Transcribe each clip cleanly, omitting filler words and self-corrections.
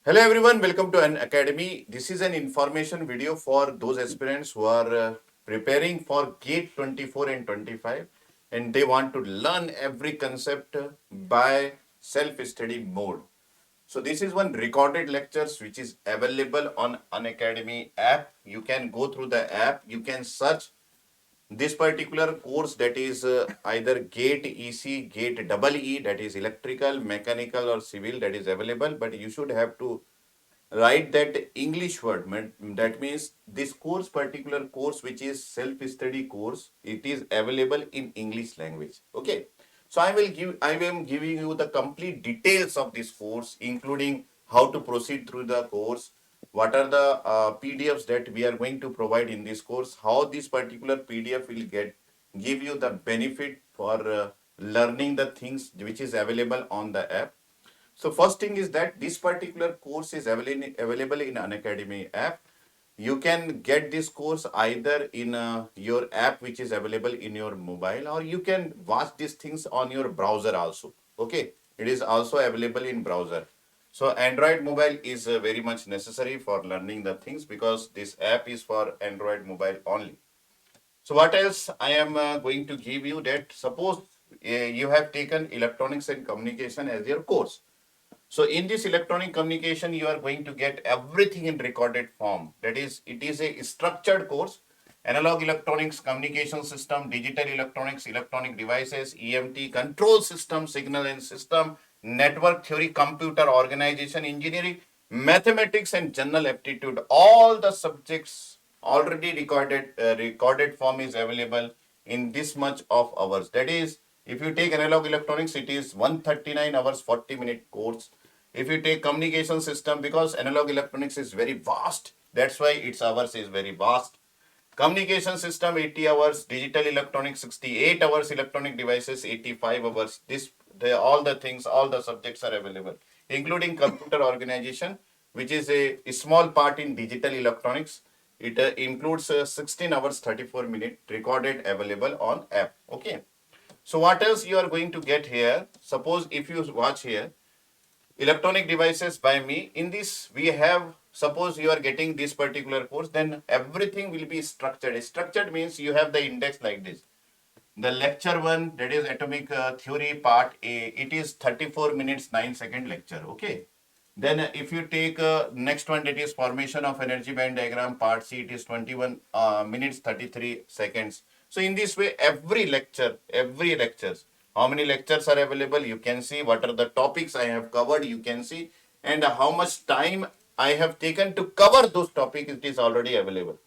Hello everyone, welcome to an academy. This is an information video for those aspirants who are preparing for GATE 24 and 25 and they want to learn every concept by self-study mode. So this is one recorded lectures which is available on Unacademy app. You can go through the app, you can search this particular course, that is either GATE EC, GATE EE, that is electrical, mechanical or civil, that is available, but you should have to write that English word. That means this course, particular course which is self-study course, it is available in English language. Okay. So I am giving you the complete details of this course, including how to proceed through the course, what are the PDFs that we are going to provide in this course, how this particular PDF will give you the benefit for learning the things which is available on the app. So first thing is that this particular course is available in Unacademy app. You can get this course either in your app which is available in your mobile, or you can watch these things on your browser also. Okay, it is also available in browser. So Android mobile is very much necessary for learning the things, because this app is for Android mobile only. So what else I am going to give you, that suppose you have taken electronics and communication as your course. So in this electronic communication, you are going to get everything in recorded form. That is, it is a structured course. Analog electronics, communication system, digital electronics, electronic devices, EMT, control system, signal and system, network theory, computer organization, engineering, mathematics and general aptitude. All the subjects already recorded form is available in this much of hours. That is, if you take analog electronics, it is 139 hours 40-minute course. If you take communication system, because analog electronics is very vast, that's why its hours is very vast. Communication system 80 hours, digital electronics 68 hours, electronic devices 85 hours. All the things, all the subjects are available, including computer organization, which is a small part in digital electronics. It includes 16 hours 34-minute recorded available on app. Okay. So what else you are going to get here? Suppose if you watch here, electronic devices by me, in this we have, suppose you are getting this particular course, then everything will be structured. Structured means you have the index like this. The lecture one, that is atomic theory part A, it is 34 minutes 9 second lecture. Okay. Then if you take next one, that is formation of energy band diagram part C, it is 21 minutes 33 seconds. So in this way, every lectures, how many lectures are available, you can see. What are the topics I have covered, you can see. And how much time I have taken to cover those topics, it is already available.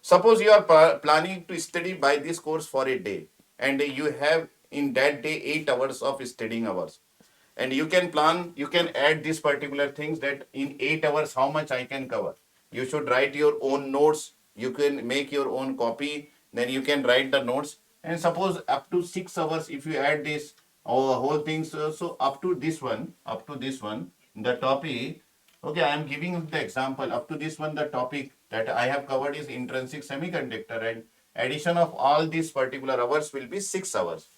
Suppose you are planning to study by this course for a day, and you have in that day 8 hours of studying hours, and you can plan, you can add these particular things, that in 8 hours how much I can cover. You should write your own notes, you can make your own copy, then you can write the notes. And suppose up to 6 hours, if you add this whole things, so up to this one, the topic, okay, I am giving you the example. Up to this one, the topic that I have covered is intrinsic semiconductor, and addition of all these particular hours will be 6 hours.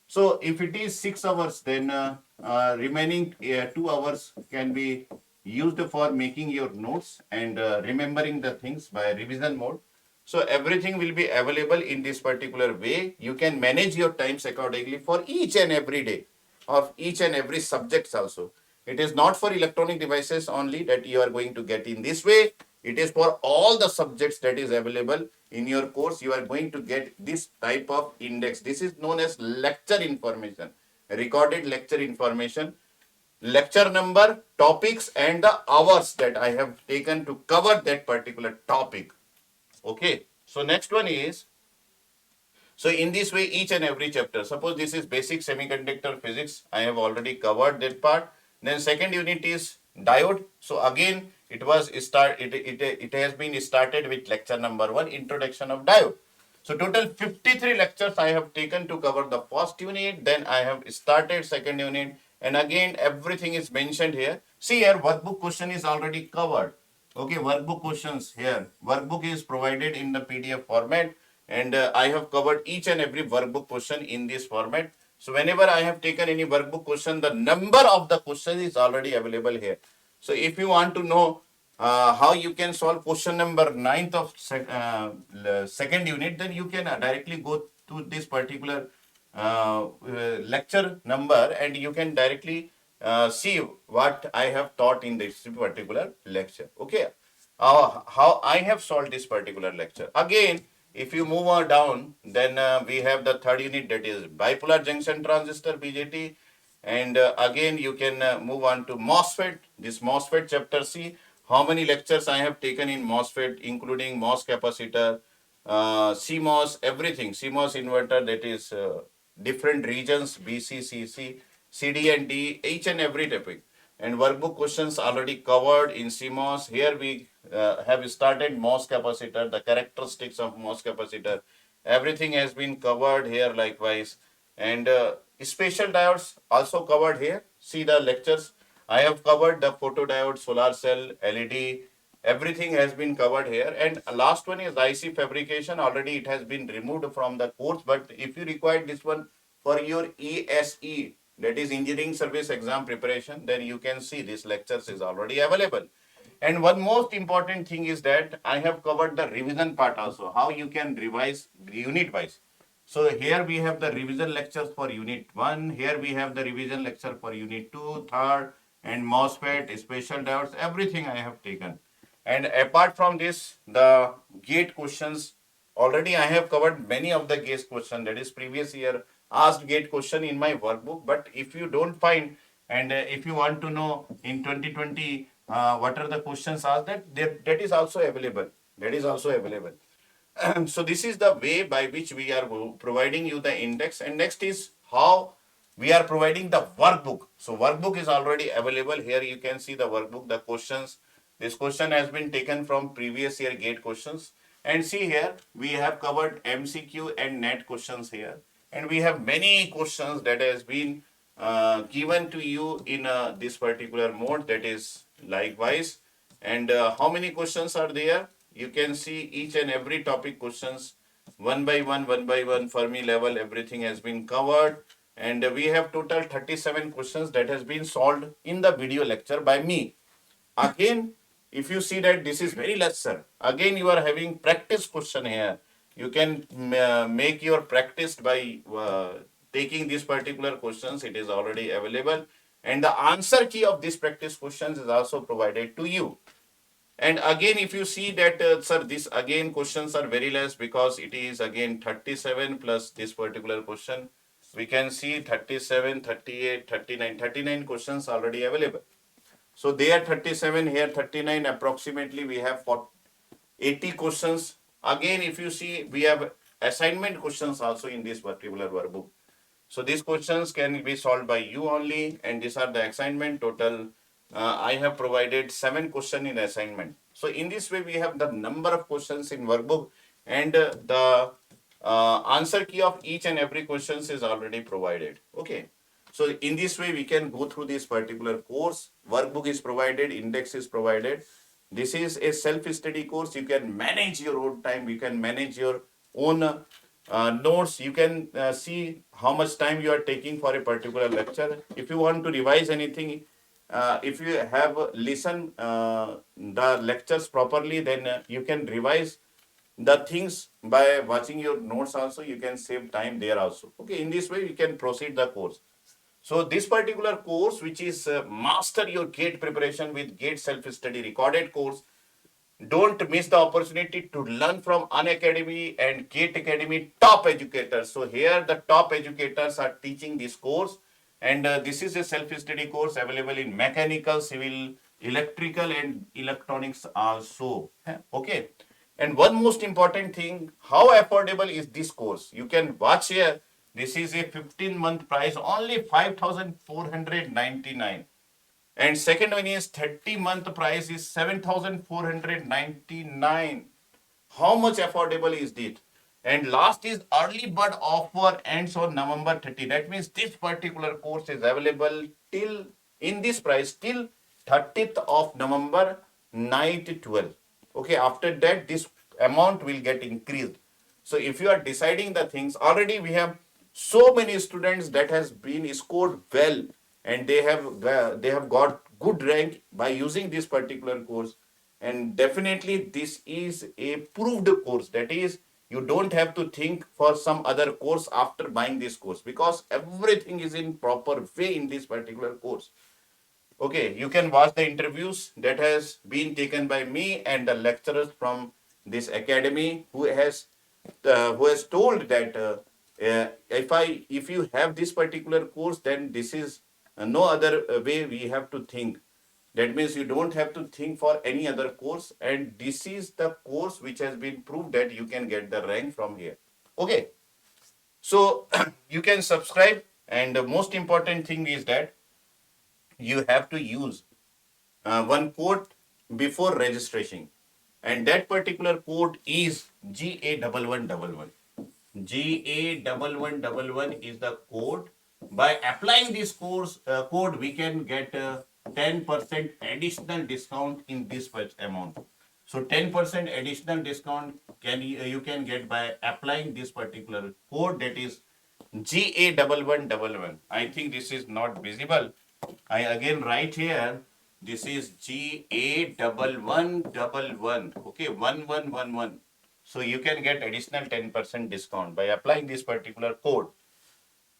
So if it is 6 hours, then remaining 2 hours can be used for making your notes and remembering the things by revision mode. So everything will be available in this particular way. You can manage your times accordingly for each and every day of each and every subjects also. It is not for electronic devices only that you are going to get in this way. It is for all the subjects that is available in your course. You are going to get this type of index. This is known as lecture information, recorded lecture information, lecture number, topics, and the hours that I have taken to cover that particular topic. Okay. So next one is, so in this way, each and every chapter, suppose this is basic semiconductor physics, I have already covered that part. Then second unit is diode. So again, it has been started with lecture number 1, introduction of diode. So total 53 lectures I have taken to cover the first unit. Then I have started second unit, and again everything is mentioned here. See here, workbook question is already covered. Okay, workbook questions here. Workbook is provided in the PDF format, and I have covered each and every workbook question in this format. So whenever I have taken any workbook question, the number of the question is already available here. So if you want to know how you can solve question number 9th of second unit, then you can directly go to this particular lecture number and you can directly see what I have taught in this particular lecture. Okay, how I have solved this particular lecture. Again, if you move on down, then we have the third unit, that is bipolar junction transistor BJT. And again, you can move on to MOSFET. This MOSFET chapter C. How many lectures I have taken in MOSFET, including MOS capacitor, CMOS, everything. CMOS inverter, that is different regions, BC, CC, CD and D, each and every topic. And workbook questions already covered in CMOS. Here we have started MOS capacitor, the characteristics of MOS capacitor. Everything has been covered here likewise. And special diodes also covered here. See the lectures. I have covered the photodiode, solar cell, LED. Everything has been covered here. And last one is IC fabrication. Already it has been removed from the course. But if you require this one for your ESE, that is engineering service exam preparation, then you can see this lectures is already available. And one most important thing is that I have covered the revision part also, how you can revise unit wise. So here we have the revision lectures for unit 1. Here we have the revision lecture for unit 2, third, and MOSFET, special diodes, everything I have taken. And apart from this, the gate questions, already I have covered many of the gate questions, that is previous year asked gate question in my workbook. But if you don't find, and if you want to know in 2020 what are the questions asked, that is also available. That is also available. So this is the way by which we are providing you the index. And next is how we are providing the workbook. So workbook is already available. Here you can see the workbook, the questions. This question has been taken from previous year gate questions. And see here, we have covered MCQ and NET questions here. And we have many questions that has been given to you in this particular mode, that is likewise. And how many questions are there? You can see each and every topic questions one by one, Fermi level, everything has been covered. And we have total 37 questions that has been solved in the video lecture by me. Again, if you see that this is very less, sir. Again, you are having practice question here. You can make your practice by taking these particular questions. It is already available. And the answer key of these practice questions is also provided to you. And again, if you see that, sir, this again questions are very less because it is again 37 plus this particular question. We can see 37, 38, 39, 39 questions already available. So there 37, here 39, approximately we have 80 questions. Again, if you see, we have assignment questions also in this particular workbook. So these questions can be solved by you only, and these are the assignment total. I have provided 7 questions in assignment. So in this way, we have the number of questions in workbook, and the answer key of each and every questions is already provided. Okay. So in this way, we can go through this particular course. Workbook is provided, index is provided. This is a self-study course. You can manage your own time. You can manage your own notes. You can see how much time you are taking for a particular lecture. If you want to revise anything, if you have listened the lectures properly, then you can revise the things by watching your notes also. You can save time there also. Okay, in this way, you can proceed the course. So this particular course, which is Master Your GATE Preparation with GATE Self-Study recorded course, don't miss the opportunity to learn from Unacademy and GATE Academy top educators. So here the top educators are teaching this course, and this is a self-study course available in mechanical, civil, electrical and electronics also. Okay. And one most important thing, how affordable is this course? You can watch here. This is a 15-month price, only 5,499. And second one is 30-month price is 7,499. How much affordable is it? And last is early bird offer ends on November 30. That means this particular course is available till in this price till 30th of November night 12. Okay, after that this amount will get increased. So if you are deciding the things, already we have so many students that has been scored well, and they have got good rank by using this particular course. And definitely this is a proved course. That is, you don't have to think for some other course after buying this course, because everything is in proper way in this particular course. Okay, you can watch the interviews that has been taken by me and the lecturers from this academy, who has told that if you have this particular course, then this is no other way we have to think. That means you don't have to think for any other course, and this is the course which has been proved that you can get the rank from here. Okay, so you can subscribe, and the most important thing is that you have to use one code before registration, and that particular code is GA1111. GA1111 is the code. By applying this code, we can get 10% additional discount in this much amount. So 10% additional discount you can get by applying this particular code, that is GA1111. I think this is not visible. I again write here. This is GA1111. Okay, 1111. So you can get additional 10% discount by applying this particular code.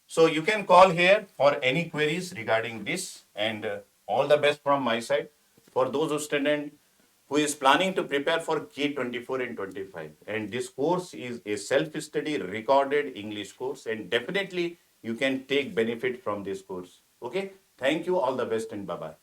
So you can call here for any queries regarding this, and all the best from my side for those student who is planning to prepare for GATE 24 and 25. And this course is a self-study recorded English course, and definitely you can take benefit from this course. Okay, thank you, all the best, and bye-bye.